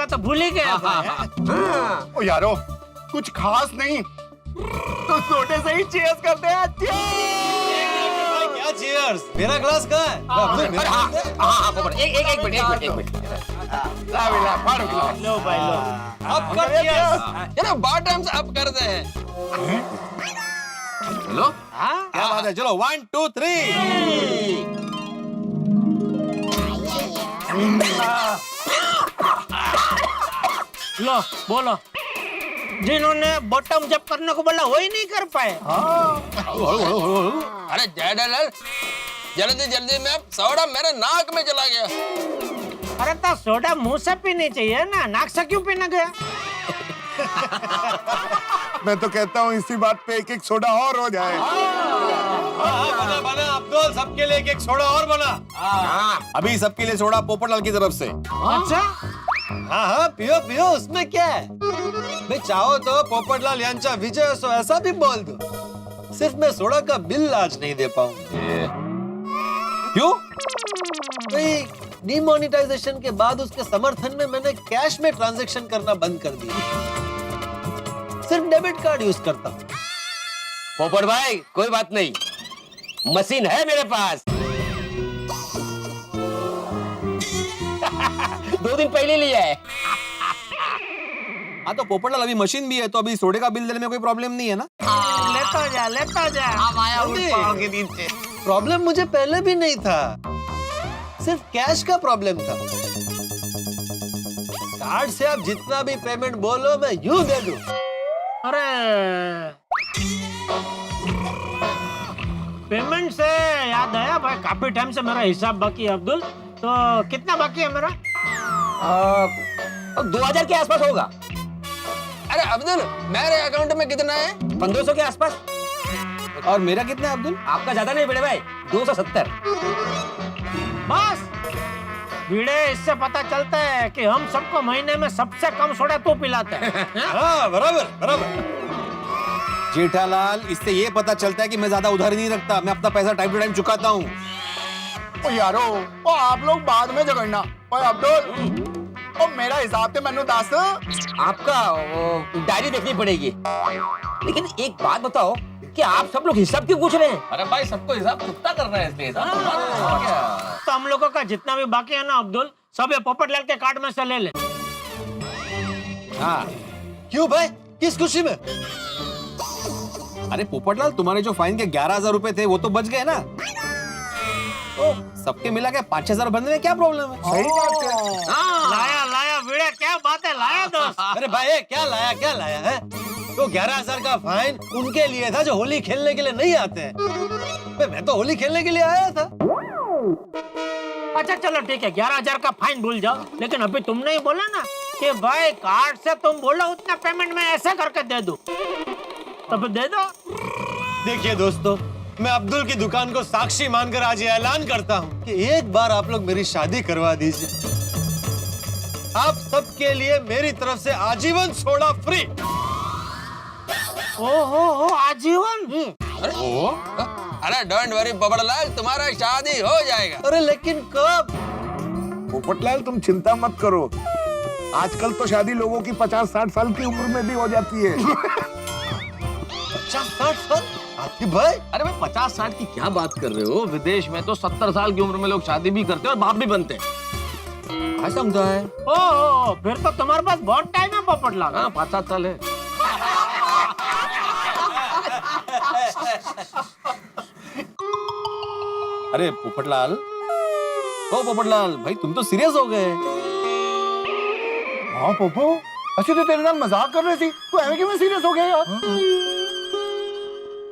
का तो भूल ही गया भाई। ओ यारो कुछ खास नहीं तो सोडे से ही चीयर्स करते हैं। क्या चीयर्स? मेरा ग्लास कहाँ है? हाँ पोपट एक मिनट ला फाड़ो गिलास। लो भाई लो। अब कर चीयर्स। चलो बॉटम्स अप करते हैं। चलो क्या बात है? चलो 1 2 3। लो बोलो, जिन्होंने बॉटम जब करने को बोला वही नहीं कर पाए। अरे जयदलाल जल्दी जल्दी में अब सोडा मेरे नाक में चला गया। अरे तो सोडा मुंह से पीनी चाहिए ना, नाक से क्यों पीना गया? मैं तो कहता हूँ इसी बात पे एक सोडा और हो जाए। बना बना अब्दुल, सबके लिए एक सोडा और बना। अभी सबके लिए सोडा पोपटलाल की तरफ से। अच्छा हाँ हाँ पियो पियो, उसमें क्या है? मैं चाहो तो पोपटलाल यांचा विजय असो ऐसा भी बोल दो, सिर्फ मैं सोडा का बिल आज नहीं दे पाऊंगा। क्यों? भाई डिमोनेटाइजेशन के बाद उसके समर्थन में मैंने कैश में ट्रांजैक्शन करना बंद कर दिया, सिर्फ डेबिट कार्ड यूज करता हूँ। पोपट भाई कोई बात नहीं, मशीन है मेरे पास। 2 दिन पहले लिया है। हाँ तो पोपटलाल अभी मशीन भी है तो अभी सोडे का बिल देने में कोई प्रॉब्लम नहीं है ना? लेता जा लेता जा। प्रॉब्लम मुझे पहले भी नहीं था, सिर्फ कैश का प्रॉब्लम था। कार्ड से आप जितना भी पेमेंट बोलो मैं यूं दे दूं। अरे पेमेंट से याद आया भाई, काफी टाइम से मेरा हिसाब बाकी है अब्दुल। तो कितना बाकी है मेरा? 2000 के आसपास होगा। अरे अब्दुल मेरे अकाउंट में कितना है? 1500 के आसपास। और मेरा कितना है अब्दुल? आपका ज्यादा नहीं बड़े भाई, 270। बस भिड़े, इससे पता चलता है कि हम सबको महीने में सबसे कम सोडा तू पिलाता है। हाँ बराबर बराबर। जेठालाल इससे ये पता चलता है कि मैं ज्यादा उधारी नहीं रखता, मैं अपना पैसा टाइम टू टाइम चुकाता हूँ। ओ यारो ओ आप लोग बाद में झगड़ना। ओए अब्दुल ओ मेरा हिसाब ते मैनू दस। आपका डायरी देखनी पड़ेगी। लेकिन एक बात बताओ कि आप सब लोग हिसाब क्यों पूछ रहे हैं? अरे भाई सबको हिसाब चुकता करना है, इसलिए हिसाब चुका रहे हैं, और क्या? तो हम लोगों का जितना भी बाकी है ना अब्दुल, सब ये पोपटलाल के कार्ड में से ले ले। हाँ क्यों भाई, किस खुशी में? अरे पोपटलाल तुम्हारे जो फाइन के 11,000 रुपए थे वो तो बच गए ना, तो सबके मिला के 5,000 भरने में क्या प्रॉब्लम है? सही बात है। लाया लाया भिड़े, क्या बात है, लाया दोस्त। अरे भाई क्या लाया है? तो 11,000 का फाइन उनके लिए था जो होली खेलने के लिए नहीं आते हैं। मैं तो होली खेलने के लिए आया था। अच्छा चलो ठीक है, 11,000 का फाइन भूल जाओ। लेकिन अभी तुमने ही बोला ना कि भाई कार्ड से तुम बोलो उतना पेमेंट मैं ऐसे करके दे दूं, तो फिर दे दो। देखिए दोस्तों, मैं अब्दुल की दुकान को साक्षी मानकर आज ये ऐलान करता हूँ कि एक बार आप लोग मेरी शादी करवा दीजिए, आप सबके लिए मेरी तरफ से आजीवन सोडा फ्री। ओहो आजीवन। अरे डोंट वरी पोपटलाल, तुम्हारा शादी हो जाएगा। अरे लेकिन कब? पोपटलाल तुम चिंता मत करो, आजकल तो शादी लोगों की 50-60 साल की उम्र में भी हो जाती है। 50-60 साल? आतिफ भाई अरे भाई 50-60 की क्या बात कर रहे हो? विदेश में तो 70 साल की उम्र में लोग शादी भी करते हैं और बाप भी बनते हैं। क्या समझा है? ओहो फिर तो तुम्हारे पास बहुत टाइम है पोपटलाल। हाँ 5-7 साल है। अरे पोपटलाल, ओ पोपटलाल भाई तुम तो सीरियस हो गए। हाँ पोपो, अच्छी तो तेरे साथ मजाक कर रही थी, तू ऐसे क्यों सीरियस हो गया यार?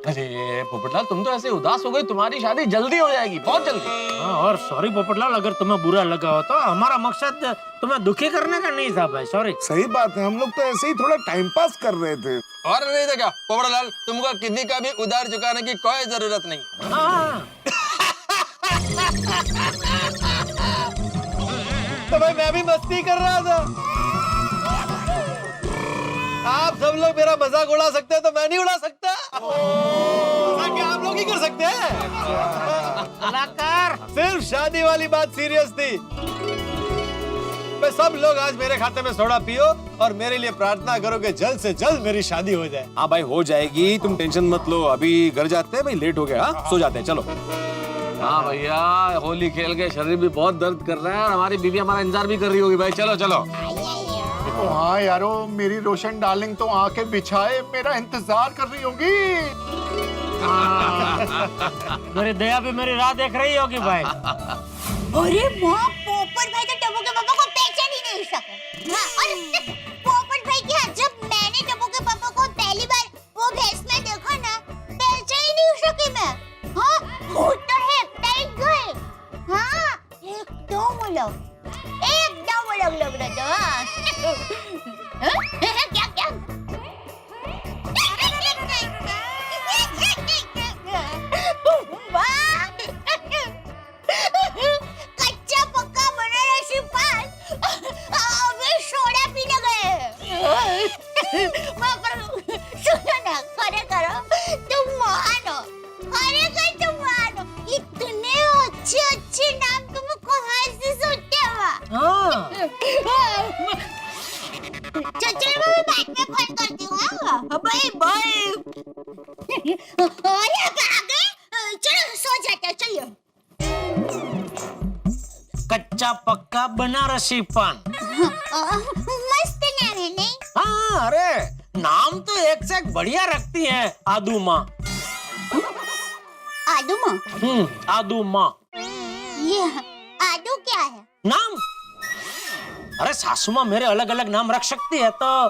अरे पोपटलाल तुम तो ऐसे उदास हो गई, तुम्हारी शादी जल्दी हो जाएगी, बहुत जल्दी। हाँ, और सॉरी पोपटलाल अगर तुम्हें बुरा लगा हो तो, हमारा मकसद तुम्हें दुखी करने का नहीं था भाई, सॉरी। सही बात है, हम लोग तो ऐसे ही थोड़ा टाइम पास कर रहे थे। और नहीं तो क्या पोपटलाल, तुमको किसी का भी उधार चुकाने की कोई जरूरत नहीं। हाँ। तो भाई मैं भी मस्ती कर रहा था। आप सब लोग मेरा मजाक उड़ा सकते हैं तो मैं नहीं उड़ा सकता? मजाक क्या आप लोग ही कर सकते हैं? कलाकार। सिर्फ शादी वाली बात सीरियस थी। मैं सब लोग आज मेरे खाते में सोडा पियो और मेरे लिए प्रार्थना करो कि जल्द से जल्द मेरी शादी हो जाए। हाँ भाई हो जाएगी, तुम टेंशन मत लो। अभी घर जाते हैं भाई, लेट हो गया। हाँ सो जाते हैं, चलो। हाँ भैया, होली खेल के शरीर भी बहुत दर्द कर रहा है और हमारी बीवी हमारा इंतजार भी कर रही होगी भाई। चलो चलो। हाँ यारो, मेरी रोशन डार्लिंग तो आके बिछाए मेरा इंतजार कर रही होगी। मेरी दया भी मेरी राह देख रही होगी भाई। अरे माँ, पोपट भाई तो टबू के पापा को पहचान ही नहीं सके। हाँ, और पोपट भाई की हाथ, जब मैंने टबू के पापा को पहली बार वो भैंस में देखा ना, पहचान ही नहीं सकी मैं। हाँ, वो तो है टाइट गए। हाँ, एकदम अलग लग रहा था। हाँ? क्या क्या? कच्चा पक्का बनारसी पान अबे सोडा पीने गए। सुनो ना, खरे करो, तुम महान हो। खरे तुम महान हो। इतने अच्छे अच्छे नाम तुम कहाँ से सोचते हो? चलो मैं बाद में फोन करती हूँ। Bye bye. अरे आ गए, चलो सो जाते हैं, चलिए। कच्चा पक्का बनारसी पान। मस्त नाम है नहीं? हाँ, अरे नाम तो एक से एक बढ़िया रखती है आदू माँ। आदू माँ? आदू माँ। ये आदू क्या है? नाम? अरे सासू माँ मेरे अलग अलग नाम रख सकती है, तो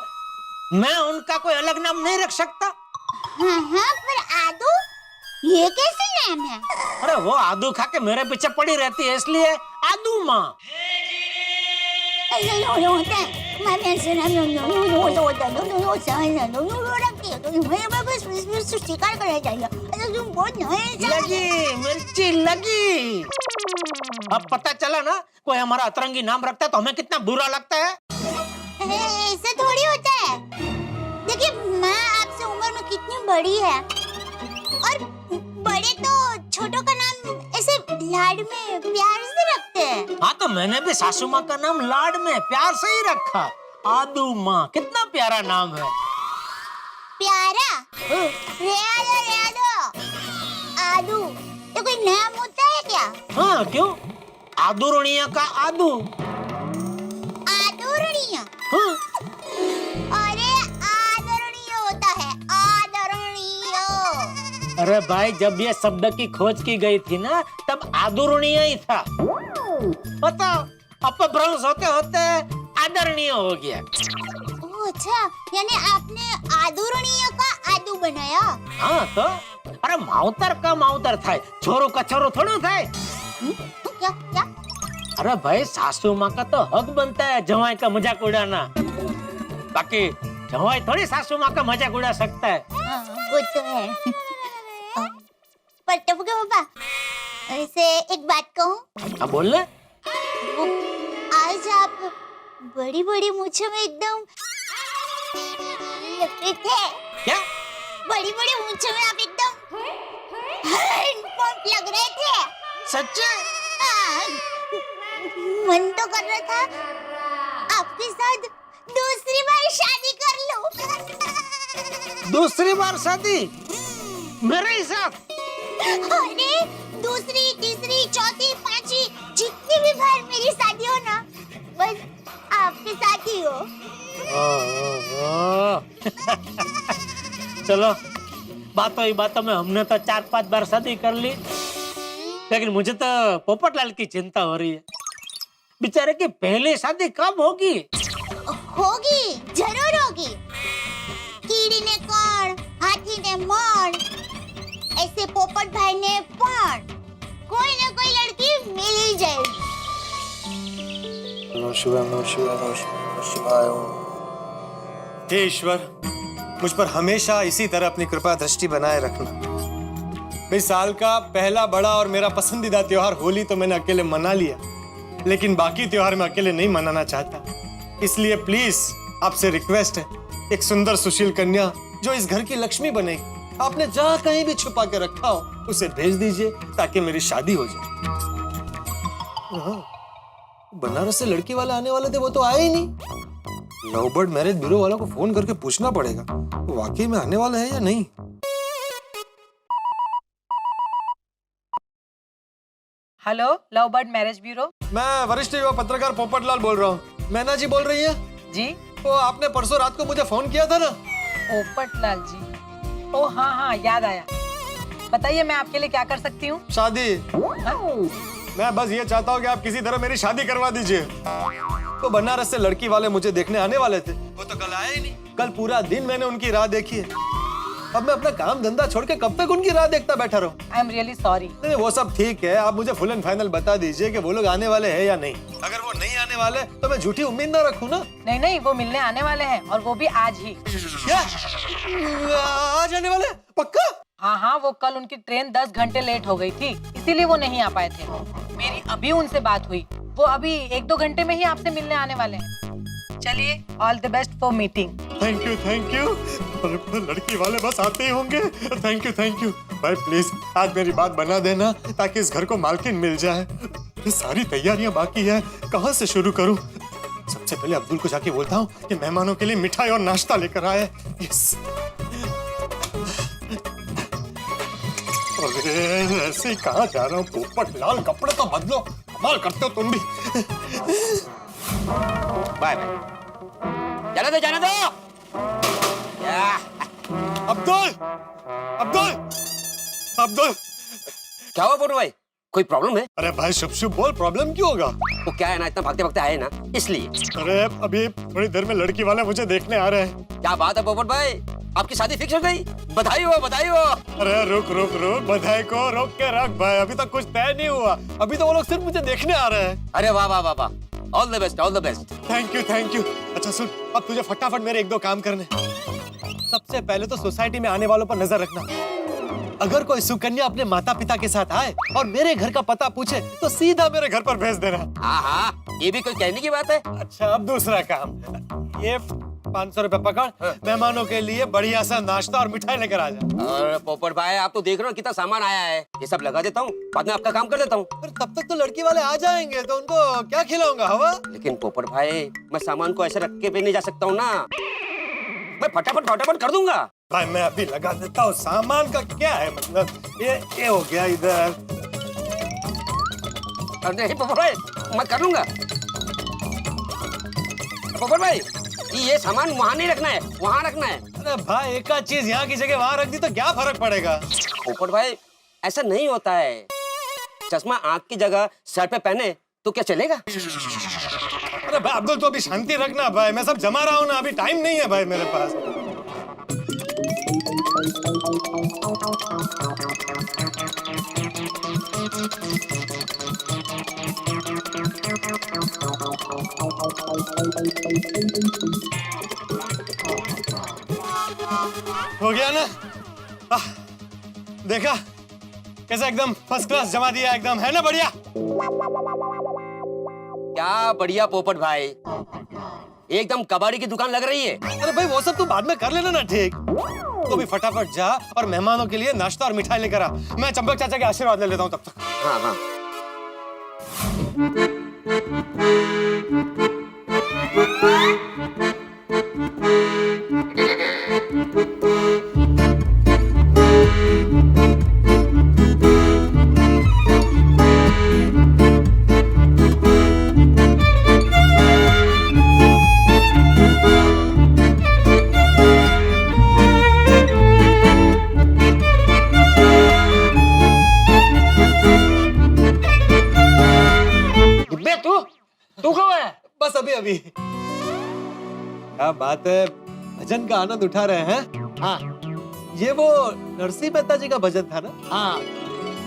मैं उनका कोई अलग नाम नहीं रख सकता। हाँ हाँ, पर आदू ये कैसे नाम है? अरे वो आदू खा के मेरे पीछे पड़ी रहती है, इसलिए आदू माँ। शिकार करना चाहिए। तुम बहुत लगी मिर्ची लगी। अब पता चला ना, कोई हमारा अतरंगी नाम रखता है तो हमें कितना बुरा लगता है। ऐसे थोड़ी होता है। देखिए, माँ आपसे उम्र में कितनी बड़ी है, और बड़े तो छोटों का नाम ऐसे लाड में प्यार से रखते हैं। हाँ, तो मैंने भी सासू माँ का नाम लाड में प्यार से ही रखा, आदू माँ। कितना प्यारा नाम है। प्यारा? आदू ये कोई नाम होता है क्या? हाँ, क्यों? आदुरणीय का आदू। आदरणीय? हाँ। अरे आदरणीय होता है, आदरणीय। अरे भाई, जब ये शब्द की खोज की गई थी ना, तब आदरणीय ही था। बताओ, अपभ्रंश होते होते आदरणीय हो गया। ओह अच्छा, यानी आपने आदरणीय का आदू बनाया? हाँ तो, अरे मावतर का मावतर थाय, छोरो का छोरो थोड़ो थाय। क्या क्या? अरे भाई, सासू माँ का तो हक बनता है जवाई का मजाक उड़ाना। बाकी जवाई थोड़ी सासू माँ का मजाक उड़ा सकता है। हाँ, वो तो है। पर टबू के पापा, ऐसे एक बात कहूँ? अब बोल ले। आज आप बड़ी बड़ी मूंछों में एकदम लगते थे। क्या? बड़ी बड़ी मूंछों में आप एकदम हैंडपंप लग रहे थे। सच्चे? हाँ, मन तो कर रहा था आपके साथ दूसरी बार शादी कर लूं। दूसरी बार शादी? मेरे ही साथ? अरे दूसरी, तीसरी, चौथी, पांचवी, जितनी भी बार मेरी शादी हो ना, बस आपके साथ ही हो। चलो, बातों ही बातों में हमने तो 4-5 बार शादी कर ली, लेकिन मुझे तो पोपटलाल की चिंता हो रही है। बेचारे की पहली शादी कब होगी? होगी, जरूर होगी। कीड़ी ने कण, हाथी ने मण, ऐसे पोपट भाई ने पण, कोई ना कोई लड़की मिल ही जाएगी। हे ईश्वर, मुझ पर हमेशा इसी तरह अपनी कृपा दृष्टि बनाए रखना। भाई, साल का पहला बड़ा और मेरा पसंदीदा त्योहार होली तो मैंने अकेले मना लिया, लेकिन बाकी त्योहार मैं अकेले नहीं मनाना चाहता। इसलिए प्लीज आपसे रिक्वेस्ट है, एक सुंदर सुशील कन्या जो इस घर की लक्ष्मी बनेगी, आपने जहाँ कहीं भी छुपा के रखा हो उसे भेज दीजिए ताकि मेरी शादी हो जाए। बनारस से लड़की वाले आने वाले थे, वो तो आए ही नहीं। लव बर्ड मैरिज ब्यूरो वालों को फोन करके पूछना पड़ेगा वाकई में आने वाले हैं या नहीं। Hello love bird marriage bureau. मैं वरिष्ठ युवा पत्रकार पोपटलाल बोल रहा हूँ। मैना जी बोल रही है? जी वो आपने परसों रात को मुझे फोन किया था ना? पोपटलाल जी, ओ हाँ हाँ याद आया। बताइए मैं आपके लिए क्या कर सकती हूँ? शादी। हाँ? मैं बस ये चाहता हूँ कि आप किसी तरह मेरी शादी करवा दीजिए। तो बनारस से लड़की वाले मुझे देखने आने वाले थे, वो तो कल आए ही नहीं। कल पूरा दिन मैंने उनकी राह देखी है। अब मैं अपना काम धंधा छोड़ के कब तक उनकी राह देखता बैठा रहूं? I am really sorry. नहीं वो सब ठीक है, आप मुझे फुल एंड फाइनल बता दीजिए कि वो लोग आने वाले हैं या नहीं। अगर वो नहीं आने वाले तो मैं झूठी उम्मीद ना रखूं ना। नहीं नहीं, वो मिलने आने वाले हैं और वो भी आज ही। क्या आज आने वाले? पक्का? हाँ हाँ, वो कल उनकी ट्रेन 10 घंटे लेट हो गई थी, इसीलिए वो नहीं आ पाए थे। मेरी अभी उनसे बात हुई, वो अभी 1-2 घंटे में ही आपसे मिलने आने वाले हैं। चलिए, all the best for meeting. Thank you thank you. लड़की वाले बस आते ही होंगे। थैंक यू भाई, प्लीज आज मेरी बात बना देना ताकि इस घर को मालकिन मिल जाए। ये सारी तैयारियां बाकी है, कहाँ से शुरू करूं? सबसे पहले अब्दुल को जाके बोलता हूँ कि मेहमानों के लिए मिठाई और नाश्ता लेकर आए। यस। अरे ऐसे ही कहाँ जा रहा हूँ? पोपटलाल कपड़े तो बदलो, कमाल करते हो तुम भी। Bye bye. जाने दो। अब्दुल क्या हुआ बोल भाई, कोई प्रॉब्लम है? अरे भाई शुभ शुभ बोल, प्रॉब्लम क्यों होगा? वो क्या है ना, इतना भागते भागते आए ना इसलिए। अरे अभी थोड़ी देर में लड़की वाले मुझे देखने आ रहे हैं। क्या बात है पोपट भाई, आपकी शादी फिक्स हो गई? बधाई हो। अरे रुक बधाई को रोक के रख भाई, अभी तक कुछ तय नहीं हुआ। अभी तो वो लोग सिर्फ मुझे देखने आ रहे हैं। अरे वाह, all the best. Thank you. अच्छा सुन, अब तुझे फटाफट मेरे 1-2 काम करने। सबसे पहले तो सोसाइटी में आने वालों पर नजर रखना। अगर कोई सुकन्या अपने माता पिता के साथ आए और मेरे घर का पता पूछे तो सीधा मेरे घर पर भेज देना। हाँ, ये भी कोई कहने की बात है। अच्छा अब दूसरा काम, ये 500 रुपए पकड़, मेहमानों के लिए बढ़िया सा नाश्ता और मिठाई लेकर आ जा। और पोपट भाई आप तो देख रहे हो कितना सामान आया है, ये सब लगा देता हूँ, बाद में आपका काम कर देता हूँ। फिर तब तक तो लड़की वाले आ जाएंगे तो उनको क्या खिलाऊंगा? हवा? लेकिन पोपट भाई मैं सामान को ऐसे रख के भी नहीं जा सकता हूँ ना, मैं फटाफट कर दूंगा। भाई मैं अभी लगा देता हूँ। सामान का क्या है मतलब, ये हो गया इधर। नहीं पोपट भाई मैं कर लूंगा। पोपट भाई ये सामान वहाँ नहीं रखना है, वहाँ रखना है। अरे भाई एक आध चीज यहाँ की जगह वहाँ रख दी तो क्या फर्क पड़ेगा? पोपट भाई ऐसा नहीं होता है, चश्मा आँख की जगह सर पे पहने तो क्या चलेगा? अरे भाई अब्दुल तो अभी शांति रखना भाई, मैं सब जमा रहा हूँ ना, अभी टाइम नहीं है भाई मेरे पास। हो गया ना? देखा कैसा एकदम फर्स्ट क्लास जमा दिया, एकदम है ना बढ़िया? क्या बढ़िया पोपट भाई, एकदम कबाड़ी की दुकान लग रही है। अरे भाई वो सब तू बाद में कर लेना ना, ठीक? तो भी फटाफट जा और मेहमानों के लिए नाश्ता और मिठाई लेकर आ। मैं चंपक चाचा के आशीर्वाद ले लेता हूँ तब तक। हाँ। तू कब है? बस अभी। क्या बात है, भजन का आनंद उठा रहे हैं? हाँ ये वो नरसिंह मेहता जी का भजन था ना? हाँ,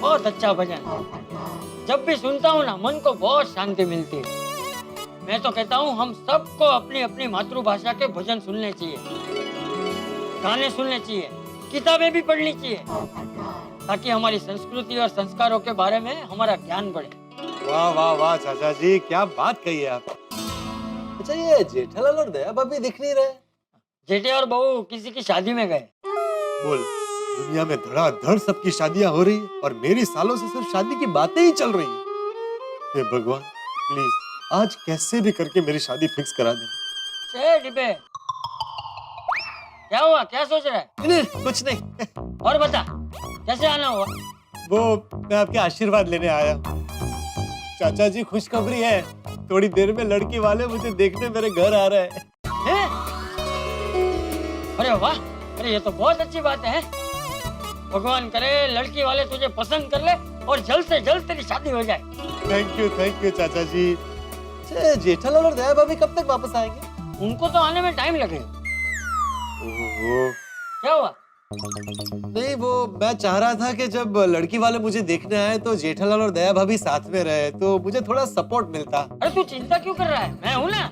बहुत अच्छा भजन। जब भी सुनता हूँ ना मन को बहुत शांति मिलती है। मैं तो कहता हूँ हम सबको अपनी अपनी मातृभाषा के भजन सुनने चाहिए, गाने सुनने चाहिए, किताबें भी पढ़नी चाहिए, ताकि हमारी संस्कृति और संस्कारों के बारे में हमारा ज्ञान बढ़े। वाह चाचा जी, क्या बात कही है आप। अच्छा ये जेठालाल और दया भाभी दिख नहीं रहे? जेठे और बहू किसी की शादी में गए। बोल, दुनिया में धड़ाधड़ सबकी शादियां हो रही है और मेरी सालों से सिर्फ शादी की बातें ही चल रही है। हे भगवान प्लीज आज कैसे भी करके मेरी शादी फिक्स करा दे। ए डिबे, क्या हुआ? क्या सोच रहा है? नहीं, कुछ नहीं। और बता, कैसे आना हुआ? वो मैं आपके आशीर्वाद लेने आया हूँ। चाचा जी खुशखबरी है, थोड़ी देर में लड़की वाले मुझे देखने मेरे घर आ रहे हैं। हैं? अरे वाह, अरे ये तो बहुत अच्छी बात है। भगवान करे लड़की वाले तुझे पसंद कर ले और जल्द से जल्द तेरी शादी हो जाए। थैंक यू चाचा जी। अच्छा, जेठालाल और दया भाभी कब तक वापस आएंगे? उनको तो आने में टाइम लगेगा। क्या हुआ? नहीं, वो मैं चाह रहा था कि जब लड़की वाले मुझे देखने आए तो जेठालाल और दया भाभी साथ में रहे तो मुझे थोड़ा सपोर्ट मिलता। अरे तू चिंता क्यों कर रहा है? मैं हूँ ना,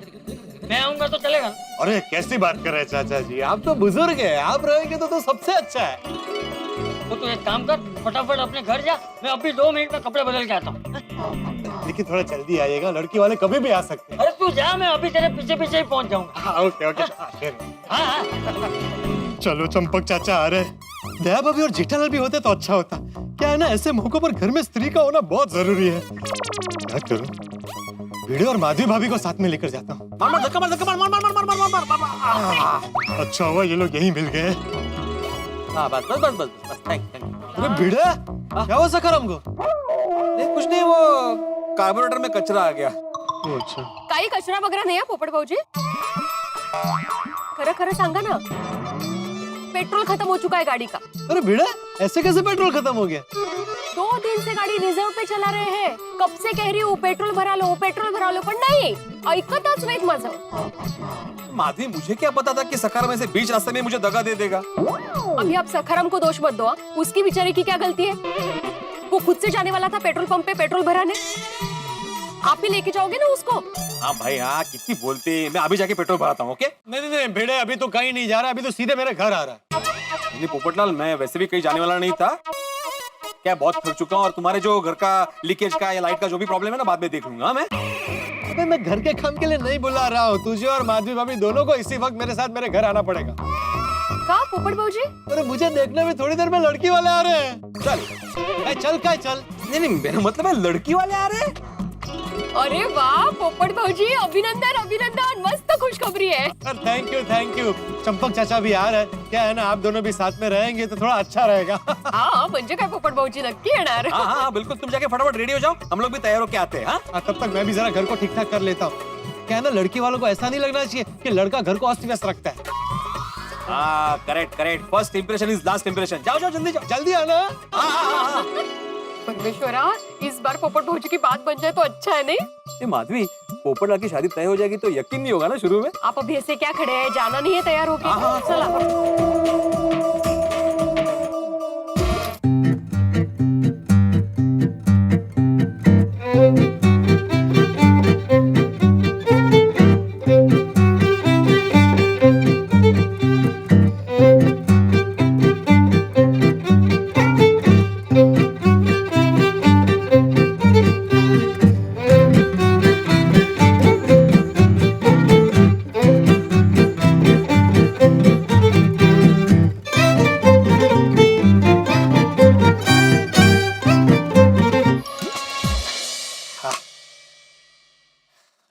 मैं आऊंगा तो चलेगा। अरे कैसी बात कर रहे हैं चाचा जी, आप तो बुजुर्ग हैं, आप रहेंगे तो सबसे अच्छा है। तो तू एक काम कर, फटाफट अपने घर जा, मैं अभी 2 मिनट में कपड़े बदल के आता हूँ। लेकिन थोड़ा जल्दी आइएगा, लड़की वाले कभी भी आ सकते हैं। अरे तू जा, मैं अभी तेरे पीछे पीछे ही पहुँच जाऊंगा। ओके। हाँ हाँ। चलो चंपक चाचा आ रहे। दया भाभी और जेठालाल भी होते तो अच्छा होता। क्या है ना, ऐसे मौकों पर घर में स्त्री का होना बहुत जरूरी है। क्या करूं? भिड़े और माधवी भाभी को साथ में लेकर जाता हूँ। अच्छा हुआ ये लोग यहीं मिल गए। बस थैंक यू। अरे भिड़े, क्या हुआ सखाराम को? नहीं कुछ नहीं, वो कार्बोरेटर में कचरा आ गया। अच्छा, काही कचरा वगैरे नाही पोपट भाऊजी. खरं खरं सांगा ना, पेट्रोल खत्म हो चुका है गाड़ी का. अरे भिड़े, ऐसे कैसे पेट्रोल खत्म हो गया? 2 दिन से गाड़ी रिजर्व पे चला रहे हैं. कब से कह रही हूँ पेट्रोल भरा लो, पण नाही ऐकतच नाहीत माझं. माधवी, मुझे क्या पता था कि सखाराम ऐसे बीच रास्ते में मुझे दगा दे देगा। अभी आप सखाराम को दोष मत दो. हाँ? उसकी बेचारे की क्या गलती है? वो खुद से जाने वाला था पेट्रोल पंप पे पेट्रोल भराने. आप ही लेके जाओगे ना उसको? हाँ भाई हाँ, कितनी बोलते, मैं अभी जाके पेट्रोल भराता हूँ। ओके? नहीं भिड़े, अभी तो कहीं नहीं जा रहा, अभी तो सीधे मेरे घर आ रहा है। नहीं पोपटलाल, मैं वैसे भी कहीं जाने वाला नहीं था। क्या बहुत थक चुका हूँ, और तुम्हारे जो घर का लीकेज का या लाइट का जो भी प्रॉब्लम है ना, बाद में देख लूंगा मैं। अबे मैं घर के काम के लिए नहीं बुला रहा हूँ, तुझे और माधवी भाभी दोनों को इसी वक्त मेरे साथ मेरे घर आना पड़ेगा। का पोपट भाऊजी? अरे मुझे देखने में थोड़ी देर में लड़की वाले आ रहे हैं। चल चल। नहीं मेरा मतलब है लड़की वाले आ रहे हैं। अरे वाह पोपट भाऊजी, अभिनंदन, मस्त खुशखबरी है. Thank you. चंपक चाचा भी आ रहे हैं. क्या है ना, आप दोनों भी साथ में रहेंगे तो थोड़ा अच्छा रहेगा। हाँ म्हणजे काय पोपट भाऊजी नक्की येणार. हाँ बिल्कुल, तुम जाके फटाफट रेडी हो जाओ, हम लोग भी तैयार होके आते हैं। हाँ तब तक मैं भी जरा घर को ठीक ठाक कर लेता हूँ. क्या है ना, लड़की वालों को ऐसा नहीं लगना चाहिए कि लड़का घर को अस्त व्यस्त रखता है. हाँ correct, first impression is last impression. जाओ जल्दी आना. परमेश्वरा, इस बार पोपट भाऊजी की बात बन जाए तो अच्छा है नहीं? ये माधवी, पोपटलाल की शादी तय हो जाएगी तो यकीन नहीं होगा ना शुरू में। आप अभी ऐसे क्या खड़े हैं, जाना नहीं है तैयार होके? चला.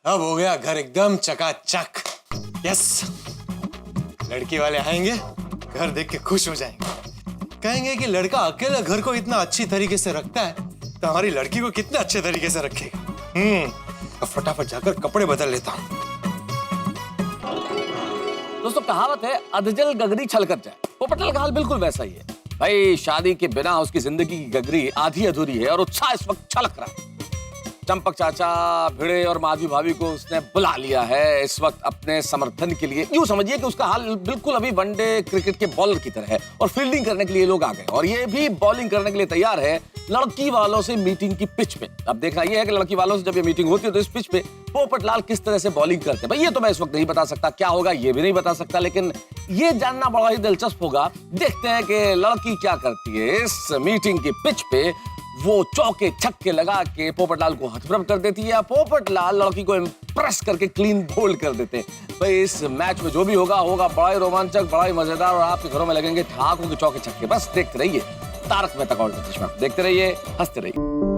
अब हो गया घर एकदम चकाचक. यस, लड़की वाले आएंगे, घर देख के खुश हो जाएंगे. कहेंगे कि लड़का अकेला घर को इतना अच्छी तरीके से रखता है तो हमारी लड़की को कितने अच्छे तरीके से रखेगा. अब फटाफट जाकर कपड़े बदल लेता हूँ. दोस्तों, कहावत है अधजल गगरी छल कर जाए। पोपटलाल का हाल बिल्कुल वैसा ही है भाई। शादी के बिना उसकी जिंदगी की गगरी आधी अधूरी है और उत्साह इस वक्त छलक रहा है। चंपक चाचा, भिड़े और माधवी भाभी को उसने बुला लिया है इस वक्त अपने समर्थन के लिए। यूं समझिए कि उसका हाल बिल्कुल अभी वनडे क्रिकेट के बॉलर की तरह है और फील्डिंग करने के लिए लोग आ गए और ये भी बॉलिंग करने के लिए तैयार है लड़की वालों से मीटिंग की पिच पे। अब देखना ये है कि लड़की वालों से जब ये मीटिंग होती है तो इस पिच पे पोपटलाल किस तरह से बॉलिंग करते हैं। भाई ये तो मैं इस वक्त नहीं बता सकता, क्या होगा ये भी नहीं बता सकता, लेकिन ये जानना बड़ा ही दिलचस्प होगा। देखते हैं कि लड़की क्या करती है। इस मीटिंग की पिच पे वो चौके छक्के लगा के पोपटलाल को हथप्रभ कर देती है या पोपटलाल लड़की को इम्प्रेस करके क्लीन बोल्ड कर देते हैं। भाई इस मैच में जो भी होगा बड़ा ही रोमांचक, बड़ा ही मजेदार और आपके घरों में लगेंगे ठाकुर के चौके छक्के। बस देखते रहिए तारक मेहता का उल्टा चश्मा, देखते रहिए, हंसते रहिए।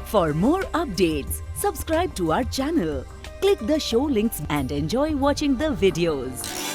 For more updates, subscribe to our channel, click the show links and enjoy watching the videos.